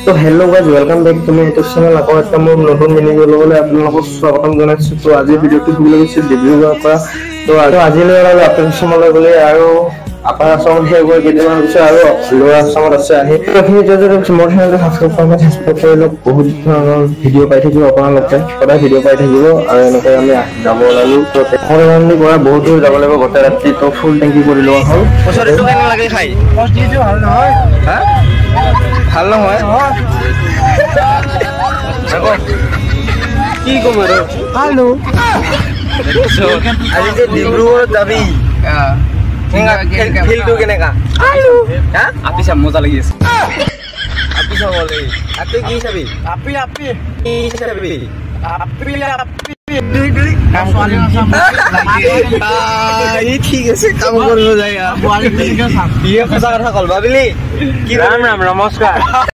তো hello' guys welcome back to my YouTube channel. আকৌ এটা মোৰ নতুন মিনি ল'বলৈ আপোনালোকক স্বাগতম জনাইছোঁ। তো আজি ভিডিঅ'টো দিবলৈ গৈছোঁ ডিব্ৰুগড়ৰ পৰা। তো আজিলৈ আৰু আপাৰ আছামলৈ গ'লে আৰু আপাৰ আছামত শেষ হৈ কেইদিনমান পিছত আৰু লোৱাৰ আছামত আছে আহি এইখিনি যদি মোৰ চেনেলটো ছাবস্ক্ৰাইব কৰি লওক। বহুত ধৰণৰ ভিডিঅ' পাই থাকিব আপোনালোকে, সদায় ভিডিঅ' পাই থাকিব। আৰু এনেকৈ আমি যাব ওলালোঁ। তো ৰান্ধি পৰা বহুত দূৰ যাব লাগিব গোটেই ৰাতি। তো ফুল টেংকি কৰি লোৱা হ'ল। পচৰিটো কেনে লাগে খাই? ভাল নহয়। হা ভাল নহয় কি কম আৰু খালো আজি যে ডিব্ৰুগড় যাবি ফিল্ডটো কেনেকা? আপি চাম মজা লাগি আছে। আপি চাবলৈ আপি কি চাবি? আপি আপি কি চাবি? আপি আপি ঠিক আছে কাম কৰিব যায়। সঁচা কথা কল ভাবিলি কি? ৰাম ৰাম নমস্কাৰ।